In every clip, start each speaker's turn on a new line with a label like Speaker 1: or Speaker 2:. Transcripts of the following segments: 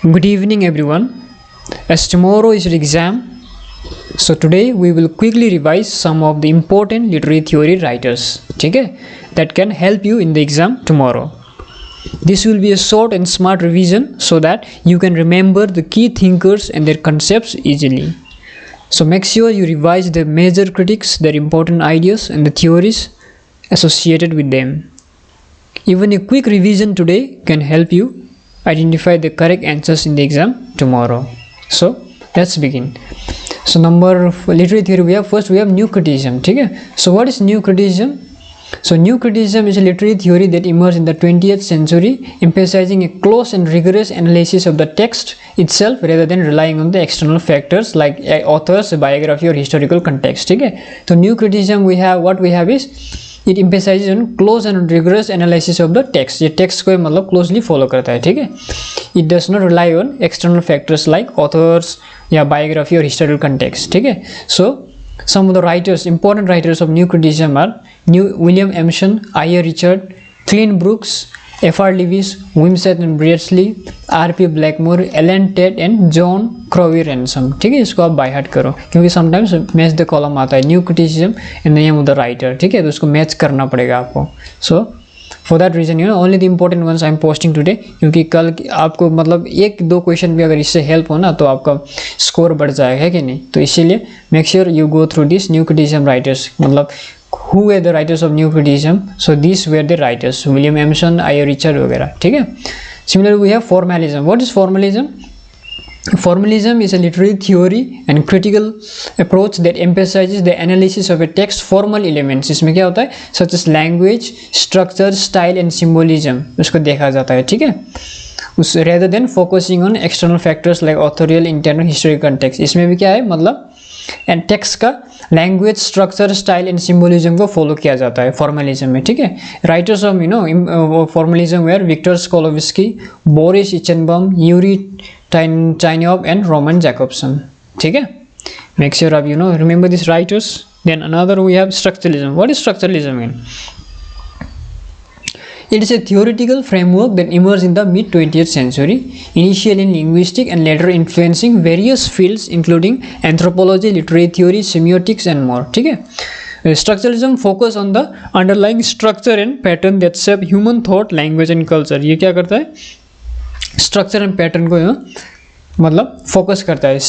Speaker 1: Good evening, everyone. As tomorrow is your exam, so today we will quickly revise some of the important literary theory writers, okay, that can help you in the exam tomorrow. This will be a short and smart revision so that you can remember the key thinkers and their concepts easily. So make sure you revise the major critics, their important ideas and the theories associated with them. Even a quick revision today can help you identify the correct answers in the exam tomorrow. So let's begin. So number of literary theory we have new criticism. Okay? So what is new criticism? So new criticism is a literary theory that emerged in the 20th century, emphasizing a close and rigorous analysis of the text itself rather than relying on the external factors like author's biography or historical context. Okay? So new criticism is it emphasizes on close and rigorous analysis of the text. ये text को मतलब closely follow करता है, ठीक है? It does not rely on external factors like authors या biography or historical context, ठीक है? So some of the writers, important writers of new criticism are William Emerson, I.A. Richard, Clint Brooks, F.R. Lewis, Wimsatt and Beardsley, R.P. Blackmore, Alan Tate and John Crowley Ransom. ठीक है, इसको आप by heart करो क्योंकि sometimes match the column आता है new criticism and name of the writer, ठीक है, तो उसको मैच करना पड़ेगा आपको. So for that reason only the important ones I am posting today, क्योंकि कल आपको मतलब एक दो क्वेश्चन भी अगर इससे हेल्प हो ना तो आपका स्कोर बढ़ जाएगा, है कि नहीं? तो इसीलिए make sure you go through this new criticism writers. मतलब who were the writers of new criticism? So these were the writers, William Emerson, I.A. Richard वगैरह, ठीक है. Similarly we have formalism. What is formalism? Formalism is a literary theory and critical approach that emphasizes the analysis of a text formal elements. इसमें क्या होता है? Such as language, structure, style and symbolism उसको देखा जाता है, ठीक है, rather than focusing on external factors like authorial, internal, historical context. इसमें भी क्या है मतलब एंड टेक्स्ट का language, structure, style and symbolism को फॉलो किया जाता है फॉर्मलिज्म में, ठीक है. Writers of formalism were Victor Shklovsky, Boris Eichenbaum, Yuri Tynyanov and Roman Jakobson, ठीक है. मेक श्योर आप remember this writers. Then another we have structuralism. What is structuralism in? It is a theoretical framework that emerged in the mid-20th century, initially in linguistics and later influencing various fields including anthropology, literary theory, semiotics and more. ठीक है. Structuralism focus on the underlying structure and pattern that shape human thought, language and culture. ये क्या करता है? Structure and pattern को मतलब focus करता है.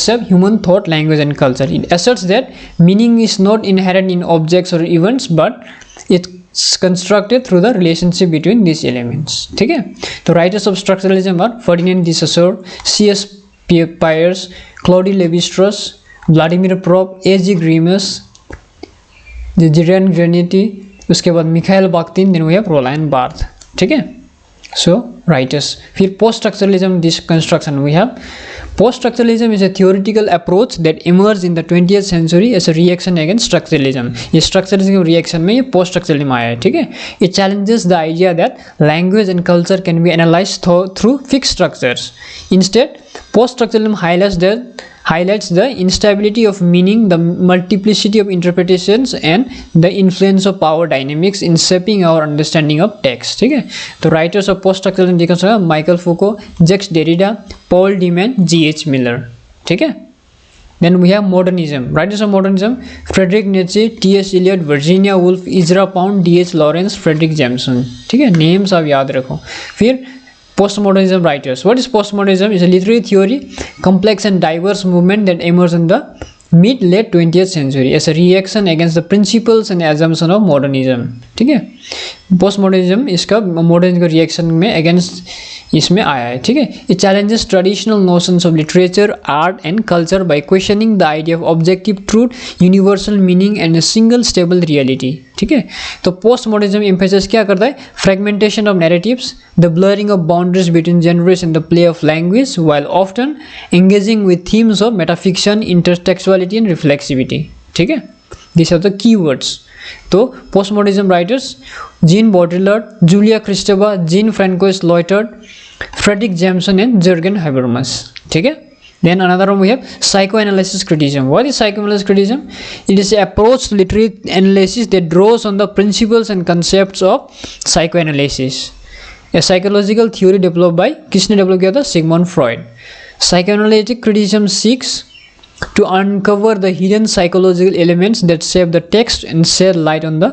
Speaker 1: shape human thought, language and culture. It asserts that meaning is not inherent in objects or events, but it constructed through the relationship between these elements. ठीक है. तो writers of structuralism are Ferdinand de Saussure, C.S. Peirce, Claude Lévi-Strauss, Vladimir Propp, A.G. Grimus, Jiran Graniti, उसके बाद Mikhail बाख्तिन, then we have Roland Barthes. ठीक है. So writers. फिर post structuralism deconstruction we have. Post-structuralism is a theoretical approach that emerged in the 20th century as a reaction against structuralism. ये structuralism reaction में ये post-structuralism आया है, ठीक है. It challenges the idea that language and culture can be analyzed through fixed structures. Instead, post-structuralism highlights the instability of meaning, the multiplicity of interpretations and the influence of power dynamics in shaping our understanding of text, ठीक है. तो writers of post-structuralism deconstruction Michael Foucault, Jacques Derrida, Paul de Man, G.H. Miller, ठीक है. Then we have modernism. Writers of modernism: Friedrich Nietzsche, T.S. Eliot, Virginia Woolf, Ezra Pound, D.H. Lawrence, Frederick Jameson, ठीक है. Names आप याद रखो. फिर postmodernism writers. What is postmodernism? Is a literary theory, complex and diverse movement that emerged in the mid-late 20th century as a reaction against the principles and assumptions of modernism. ठीक है. postmodernism इसका modernism का reaction में against इसमें आया है, ठीक है. It challenges traditional notions of literature, art and culture by questioning the idea of objective truth, universal meaning and a single stable reality, ठीक है. तो postmodernism emphasis क्या करता है? Fragmentation of narratives, the blurring of boundaries between genres and the play of language, while often engaging with themes of metafiction, intertextuality and reflexivity, ठीक है. These are the keywords. तो postmodernism writers: Jean Baudrillard, Julia Kristeva, Jean Francois Loitard, Frederick Jameson and Jürgen Habermas, ठीक है. Then another one we have psychoanalysis criticism. What is psychoanalysis criticism? It is an approach to literary analysis that draws on the principles and concepts of psychoanalysis A psychological theory developed by किसने develop किया था? Sigmund Freud. Psychoanalytic criticism seeks to uncover the hidden psychological elements that shape the text and shed light on the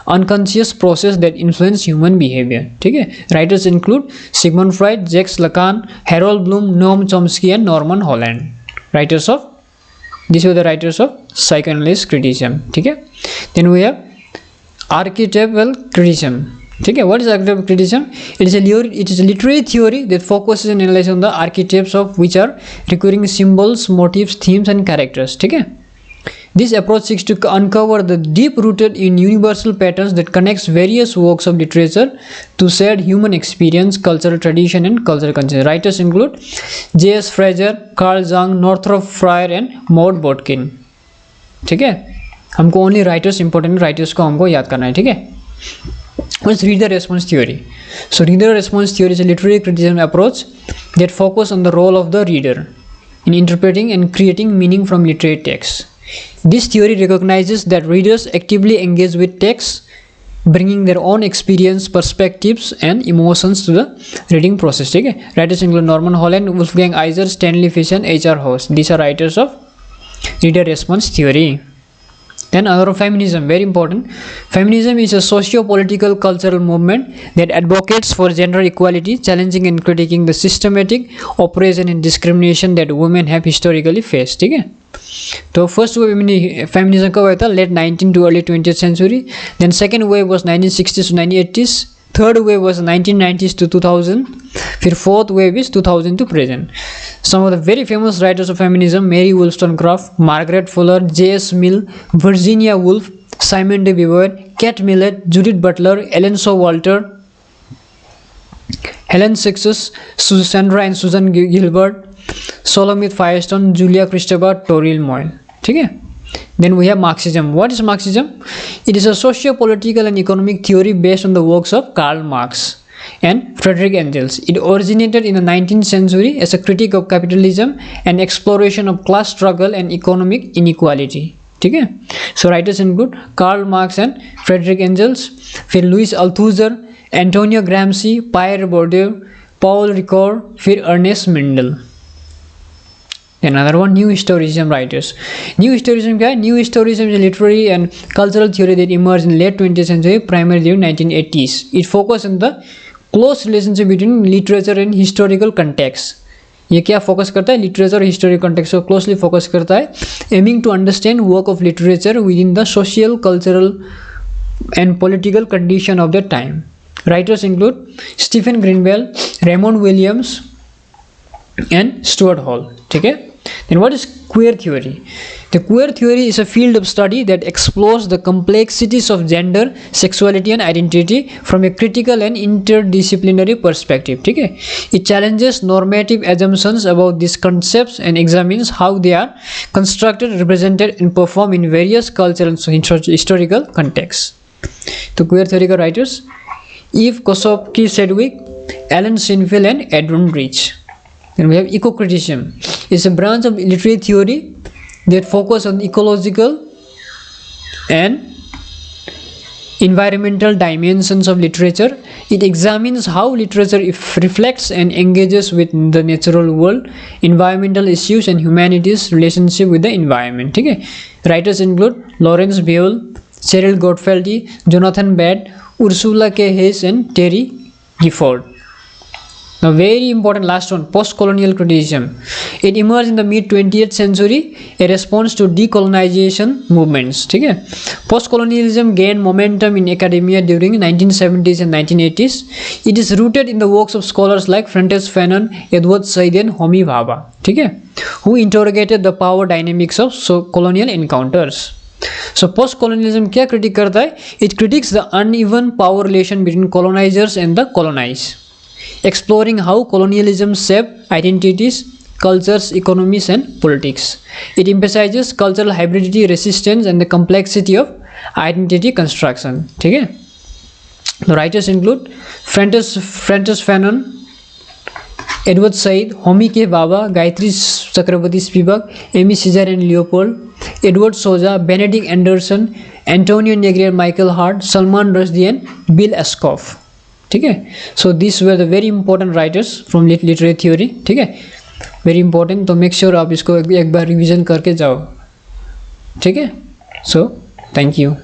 Speaker 1: unconscious process that influence human behavior. ठीक है. Writers include Sigmund Freud, Jacques Lacan, Harold Bloom, Noam Chomsky, and Norman Holland. These were the writers of psychoanalyst criticism. ठीक है. Then we have archetypal criticism. ठीक है. What is archetypal criticism? It is a literary theory that focuses and analyzes on the archetypes of which are recurring symbols, motifs, themes, and characters. ठीक है. This approach seeks to uncover the deep-rooted in universal patterns that connects various works of literature to shared human experience, cultural tradition, and cultural conscience. Writers include J.S. Fraser, Carl Jung, Northrop Fryer, and Maud Botkin. ठीक है. हमको only writers important writers को हमको याद करना है. ठीक है. Let's read the response theory. So reader response theory is a literary criticism approach that focuses on the role of the reader in interpreting and creating meaning from literary texts. This theory recognizes that readers actively engage with texts, bringing their own experience, perspectives, and emotions to the reading process. ठीक है. Writers include Norman Holland, Wolfgang Iser, Stanley Fish, and H.R. House. These are writers of reader response theory. Then another feminism, very important. Feminism is a socio-political cultural movement that advocates for gender equality, challenging and critiquing the systematic oppression and discrimination that women have historically faced. ठीक है. तो first wave feminism कब आया था? Late 19 to early 20th century. Then second wave was 1960s to 1980s. Third wave was 1990s to 2000. फिर fourth wave is 2000 to present. Some of the very famous writers of feminism: Mary Wollstonecraft, Margaret Fuller, J.S. Mill, Virginia Woolf, Simone de Beauvoir, Kate Millett, Judith Butler, Ellen Showalter, Helen Sixtus, Sandra and Susan Gilbert, Solomith Firestone, Julia Kristeva, Toril Moyle. ठीक है. Then we have Marxism. What is Marxism? It is a socio-political and economic theory based on the works of Karl Marx and Friedrich Engels. It originated in the 19th century as a critique of capitalism and exploration of class struggle and economic inequality. ठीक है. So writers include Karl Marx and Friedrich Engels, फिर Louis Althusser, Antonio Gramsci, Pierre Bourdieu, Paul Ricoeur, फिर Ernest Mendel. Another one, New Historicism writers. New Historicism क्या है? New Historicism is a literary and cultural theory that emerged in late 20th century, primarily during 1980s. It focuses on the close relationship between literature and historical context. ये क्या focus करता है? Literature और historical context को closely focus करता है, aiming to understand work of literature within the social, cultural and political condition of the time. Writers include Stephen Greenblatt, Raymond Williams and Stuart Hall. ठीक है. Then what is queer theory? The queer theory is a field of study that explores the complexities of gender, sexuality and identity from a critical and interdisciplinary perspective. ठीक है. It challenges normative assumptions about these concepts and examines how they are constructed, represented and performed in various cultural and historical contexts. तो queer theory का writers Eve Kosofsky Sedgwick, Alan Sinfield and Edwin Rich. Then we have eco-criticism. It's a branch of literary theory that focuses on ecological and environmental dimensions of literature. It examines how literature reflects and engages with the natural world, environmental issues, and humanity's relationship with the environment. ठीक है. Writers include Lawrence Buell, Cheryl Gottfeldi, Jonathan Bad, Ursula K. Hayes, and Terry Gifford. Now very important last one, post-colonial criticism. It emerged in the mid-20th century, a response to decolonization movements. ठीक है. Post-colonialism gained momentum in academia during 1970s and 1980s. It is rooted in the works of scholars like Frances Fanon, Edward Said and Homi Bhabha. ठीक है. Who interrogated the power dynamics of colonial encounters. So post-colonialism क्या critique करता है? It critiques the uneven power relation between colonizers and the colonized, exploring how colonialism shaped identities, cultures, economies, and politics. It emphasizes cultural hybridity, resistance, and the complexity of identity construction. ठीक है. The writers include Frances Fanon, Edward Said, Homi K. Bhabha, Gayatri Chakrabarti Spivak, Amy Caesar and Leopold, Edward Soja, Benedict Anderson, Antonio Negri and Michael Hart, Salman Rushdie and Bill Askoff. ठीक है। So this were the very important writers from literary theory, ठीक है, very important. तो make sure आप इसको एक बार revision करके जाओ, ठीक है। So thank you.